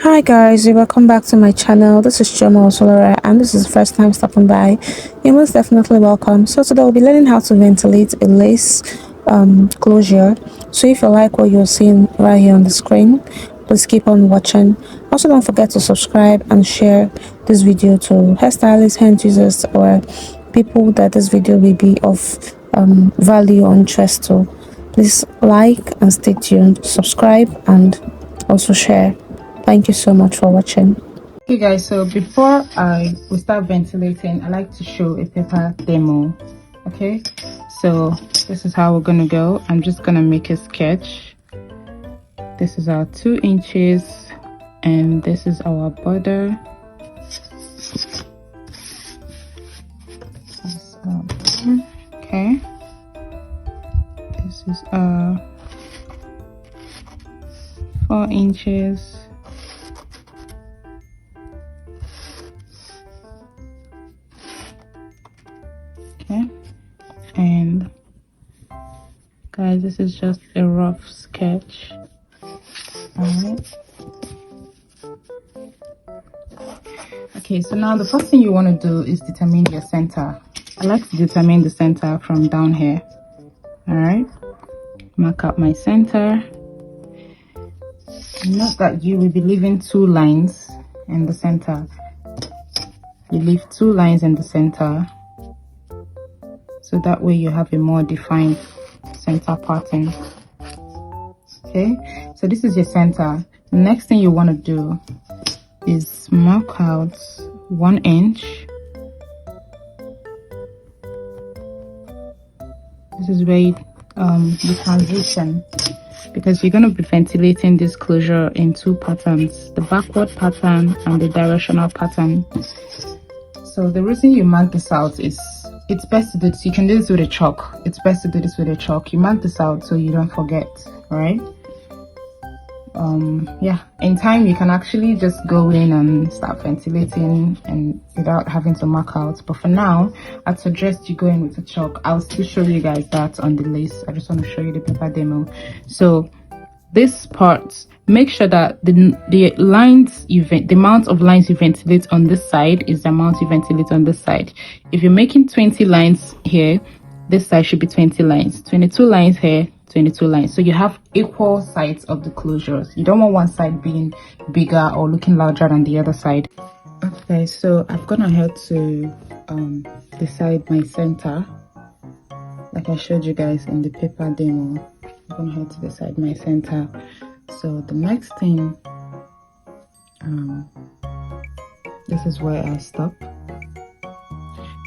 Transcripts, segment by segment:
Hi guys, welcome back to my channel. This is Choma Solera and this is the first time stopping by. You're most definitely welcome. So today we'll be learning how to ventilate a lace closure. So if you like what you're seeing right here on the screen, please keep on watching. Also don't forget to subscribe and share this video to hairstylists, hand users, or people that this video will be of value or interest to. Please like and stay tuned, subscribe and also share. Thank you so much for watching. Okay guys, so before we start ventilating, I like to show a paper demo. Okay, so this is how we're gonna go. I'm just gonna make a sketch. This is our 2 inches and this is our border. Okay, this is 4 inches. Okay, and guys, this is just a rough sketch. Alright, okay, so now the first thing you want to do is determine your center. I like to determine the center from down here. Alright, mark out my center. Note that you will be leaving 2 lines in the center. You leave 2 lines in the center, so that way you have a more defined center pattern. Okay, so this is your center. The next thing you want to do is mark out 1 inch. This is where you transition, because you're going to be ventilating this closure in 2 patterns, the backward pattern and the directional pattern. So the reason you mark this out is it's best to do this. You can do this with a chalk. It's best to do this with a chalk. You mark this out so you don't forget. All right. Yeah, in time you can actually just go in and start ventilating and without having to mark out, but for now I'd suggest you go in with a chalk. I'll still show you guys that on the lace. I just want to show you the paper demo. So this part, make sure that the lines the amount of lines you ventilate on this side is the amount you ventilate on this side. If you're making 20 lines here, this side should be 20 lines, 22 lines here, 22 lines, so you have equal sides of the closures. You don't want one side being bigger or looking larger than the other side. Okay, so I've gone ahead to decide my center like I showed you guys in the paper demo. I'm gonna have to decide my center. So the next thing, this is where I stop.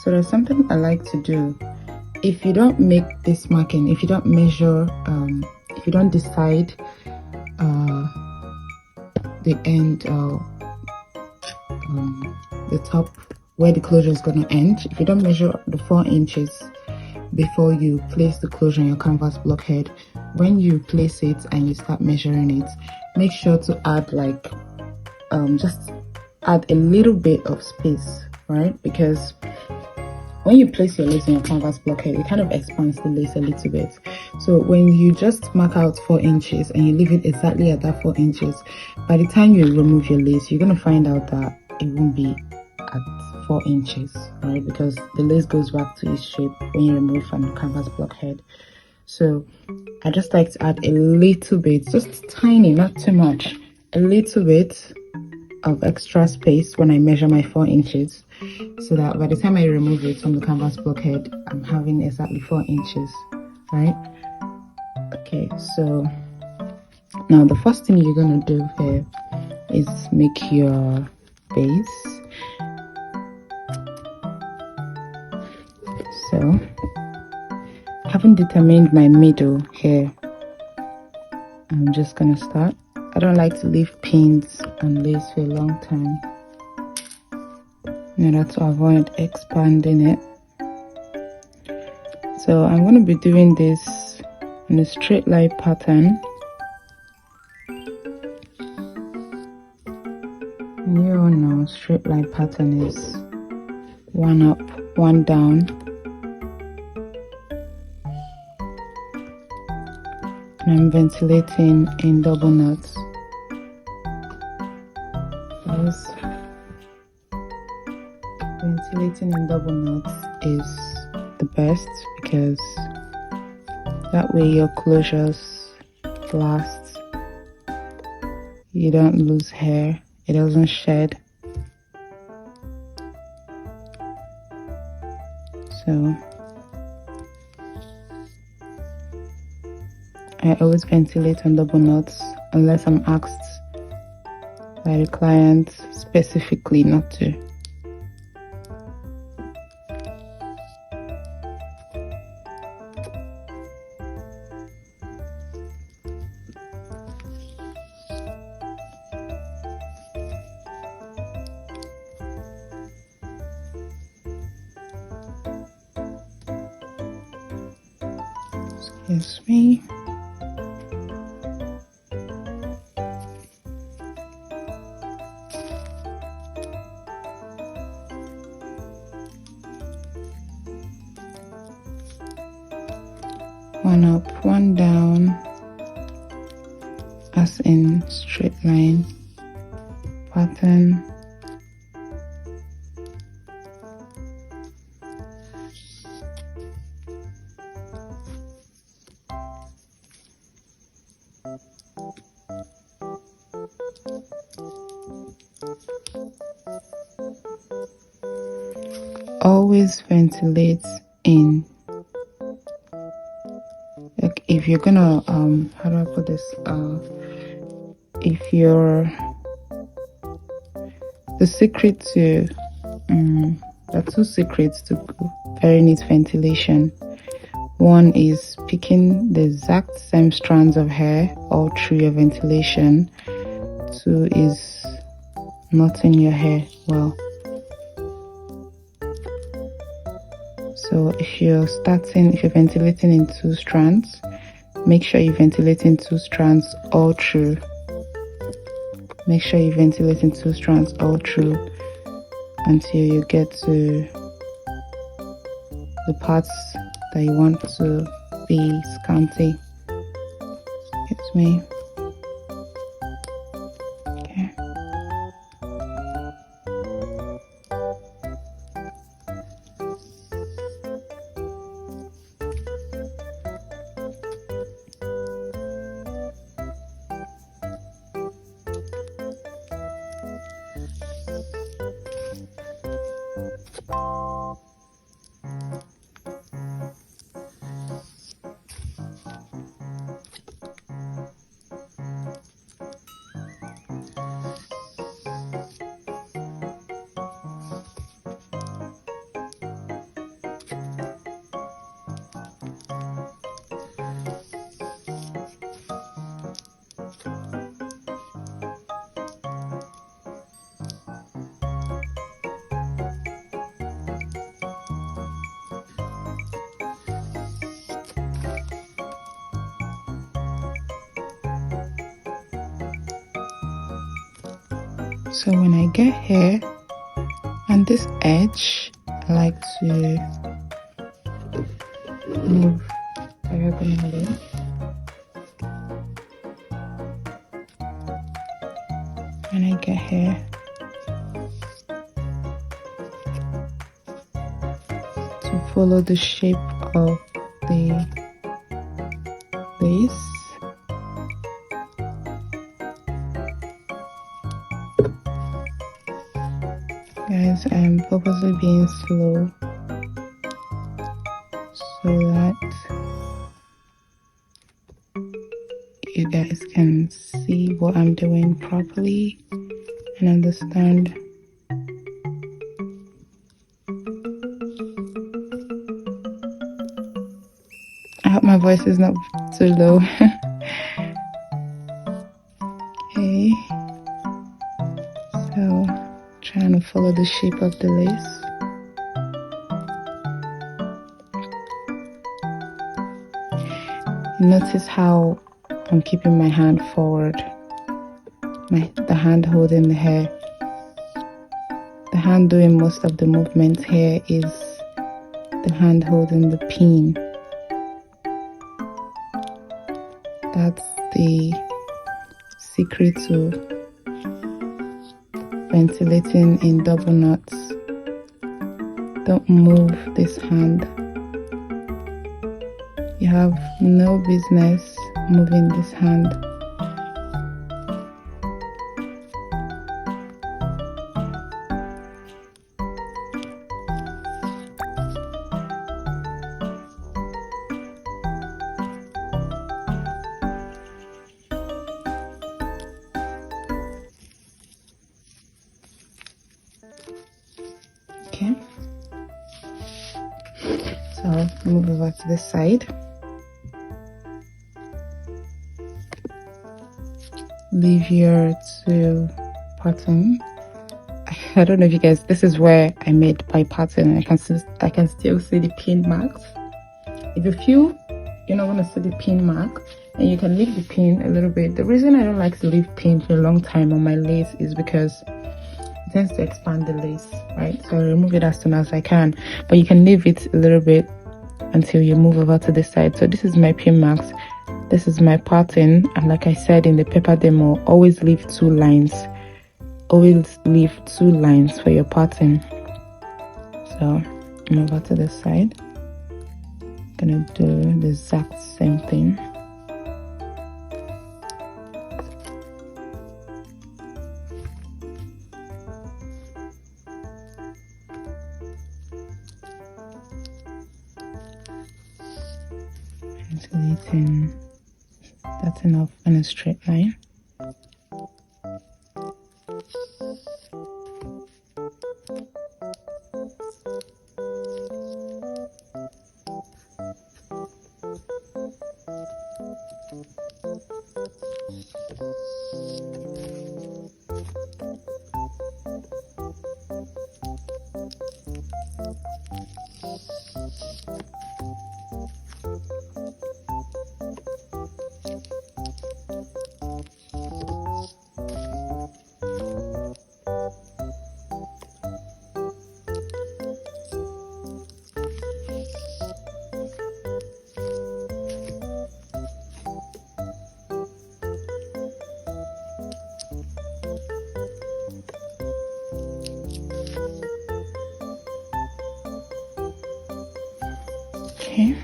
So there's something I like to do. If you don't make this marking, if you don't measure, if you don't decide the end, the top where the closure is going to end, if you don't measure the 4 inches before you place the closure on your canvas block head, when you place it and you start measuring it, make sure to add like just add a little bit of space, right? Because when you place your lace on your canvas block head, it kind of expands the lace a little bit. So when you just mark out 4 inches and you leave it exactly at that 4 inches, by the time you remove your lace, you're going to find out that it won't be at 4 inches, right? Because the lace goes back to its shape when you remove from the canvas block head. So I just like to add a little bit, just tiny, not too much, a little bit of extra space when I measure my 4 inches, so that by the time I remove it from the canvas block head, I'm having exactly 4 inches, right? Okay, so now the first thing you're gonna do here is make your base. So having determined my middle here, I'm just gonna start. I don't like to leave pins and lace for a long time in order to avoid expanding it. So I'm going to be doing this in a straight line pattern. You all know straight line pattern is 1 up, 1 down. And I'm ventilating in double knots. because ventilating in double knots is the best, because that way your closures last, you don't lose hair, it doesn't shed. So I always ventilate on double knots unless I'm asked by the client specifically not to. Excuse me. One up, one down, as in straight line pattern. Always ventilate in. Like if you're gonna how do I put this, if you're the secret to there are two secrets to very neat ventilation. One is picking the exact same strands of hair all through your ventilation. Two is knotting your hair well. So if you're ventilating in 2 strands, make sure you ventilate in 2 strands all through. Make sure you ventilate in 2 strands all through until you get to the parts that you want to be scanty. Excuse me. Okay. So when I get here and this edge, I like to move diagonally. When I get here, to follow the shape of the lace. Guys, I'm purposely being slow so that you guys can see what I'm doing properly and understand. I hope my voice is not too low. Okay, so trying to follow the shape of the lace. Notice how I'm keeping my hand forward, the hand holding the hair. The hand doing most of the movement here is the hand holding the pin. That's the secret to ventilating in double knots. Don't move this hand. You have no business moving this hand. Okay, so move over to this side. Leave your two pattern. I don't know if you guys, this is where I made my pattern. I can still see the pin marks. If you feel you're not going to see the pin mark, and you can leave the pin a little bit. The reason I don't like to leave pin for a long time on my lace is because it tends to expand the lace, right? So I remove it as soon as I can, but you can leave it a little bit until you move over to this side. So this is my pin marks, this is my pattern, and like I said in the paper demo, always leave 2 lines. Always leave 2 lines for your pattern. So move over to this side. Gonna do the exact same thing. Ventilating, starting off in a straight line. Okay.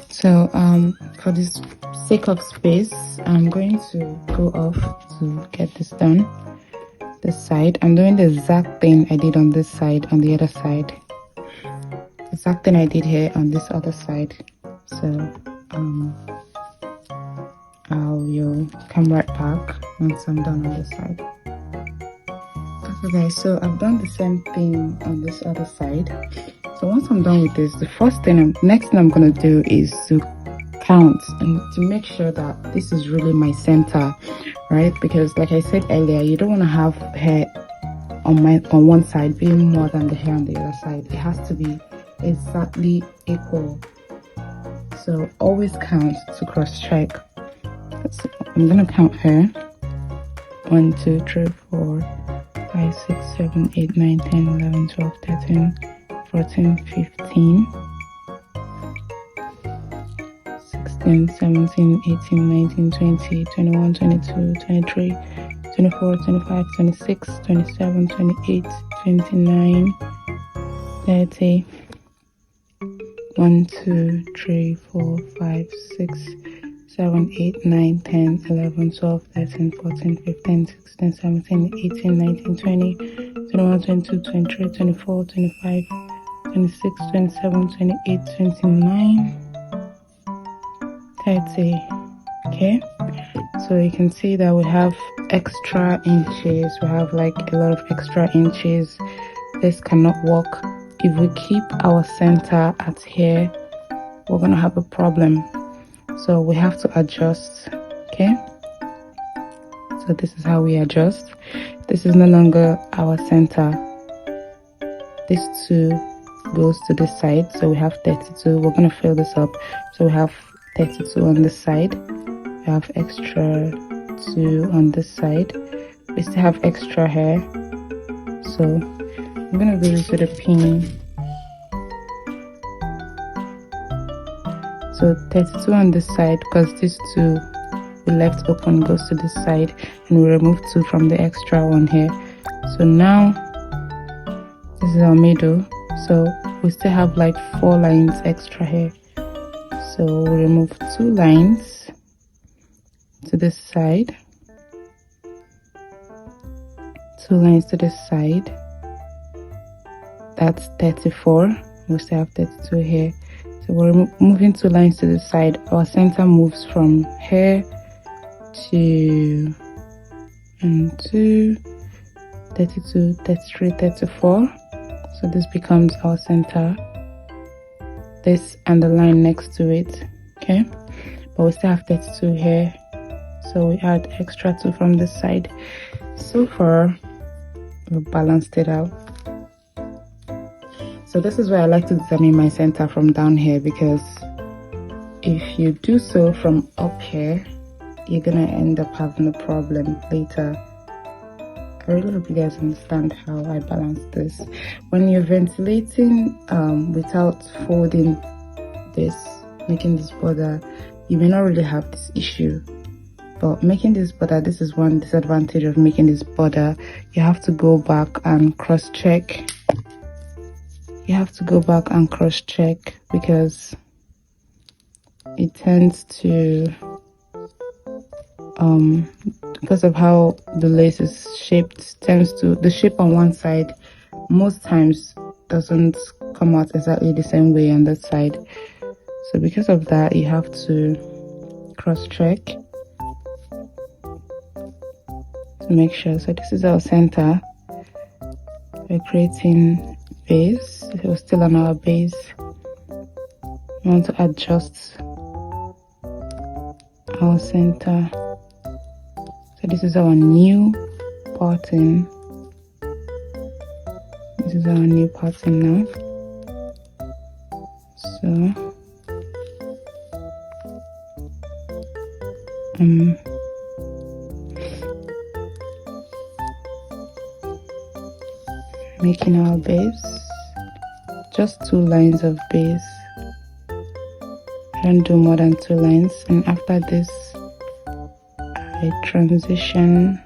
So for this sake of space, I'm going to go off to get this done. This side, I'm doing the exact thing I did on this side, on the other side. The exact thing I did here on this other side. So I'll come right back once I'm done on this side. Okay guys, so I've done the same thing on this other side. So once I'm done with this, the next thing I'm gonna do is to count and to make sure that this is really my center, right? Because like I said earlier, you don't want to have hair on one side being more than the hair on the other side. It has to be exactly equal. So always count to cross check. So I'm gonna count here. 1 2 3 4 5 6 7 8 9 10 11 12 13 14 15 16 17 18 19 20 21 22 23 24 25 26 27 28 29 30 1 2 3 4 5 6 7 8 9 10 11 12 13 14 15 16 17 18 19 20 21 22 23 24 25 26 27 28 29 30. Okay, so you can see that we have extra inches. We have like a lot of extra inches. This cannot work. If we keep our center at here, we're gonna have a problem. so we have to adjust. Okay, so this is how we adjust. This is no longer our center. This 2 goes to this side, so we have 32. We're going to fill this up, so we have 32 on this side. We have extra 2 on this side. We still have extra hair, so I'm going to do this with a pin. So 32 on this side, because this 2 we left open goes to this side, and we remove 2 from the extra one here. So now this is our middle, so we still have like 4 lines extra here, so we remove 2 lines to this side, 2 lines to this side. That's 34. We still have 32 here, so we're moving 2 lines to the side. Our center moves from here to 32, 33, 34. So this becomes our center, this and the line next to it. Okay, but we still have 32 here, so we add extra 2 from this side. So far we balanced it out. So this is where I like to determine my center from down here, because if you do so from up here, you're gonna end up having a problem later. I really hope you guys understand how I balance this. When you're ventilating without folding this, making this border, you may not really have this issue. But making this border, this is one disadvantage of making this border. You have to go back and cross check. You have to go back and cross check, because it tends to because of how the lace is shaped, tends to, the shape on one side most times doesn't come out exactly the same way on that side. So because of that, you have to cross check to make sure. So this is our center. We're creating base. We're still on our base. We want to adjust our center. So this is our new pattern. This is our new pattern now. So making our base, just 2 lines of base. Don't do more than 2 lines, and after this I transition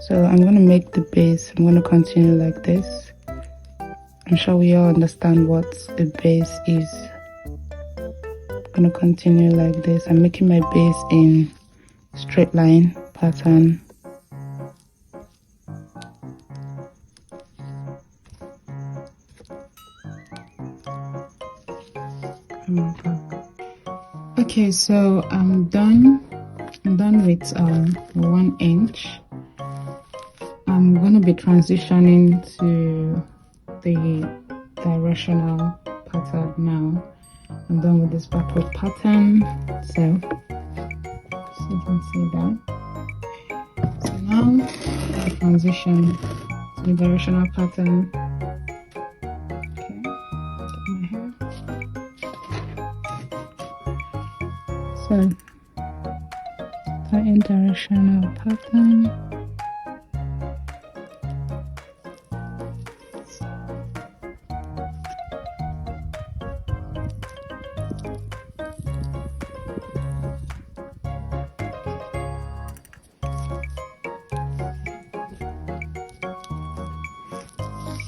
so I'm going to make the base. I'm going to continue like this. I'm sure we all understand what a base is. I'm going to continue like this. I'm making my base in straight line pattern. Okay, so I'm done with 1 inch. I'm going to be transitioning to the directional pattern now. I'm done with this backward pattern, so you can see that. So now I transition to the directional pattern. Okay, get my hair. So in directional pattern.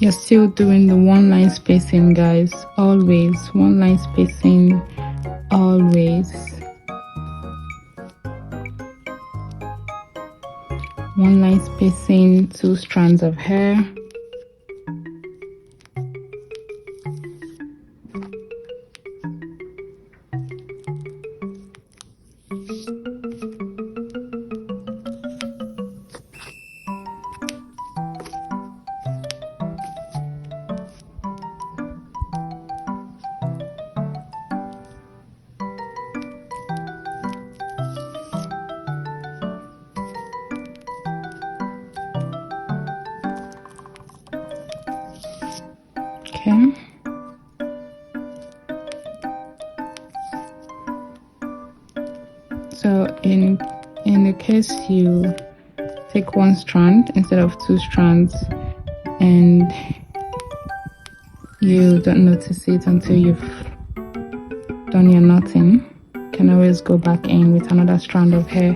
You're still doing the 1 line spacing, guys. Always 1 line spacing, always. 1 line spacing, 2 strands of hair. Okay. So in the case you take one strand instead of two strands and you don't notice it until you've done your knotting, you can always go back in with another strand of hair.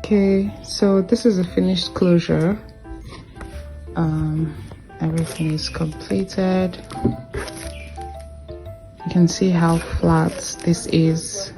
Okay, so this is a finished closure. Everything is completed. You can see how flat this is.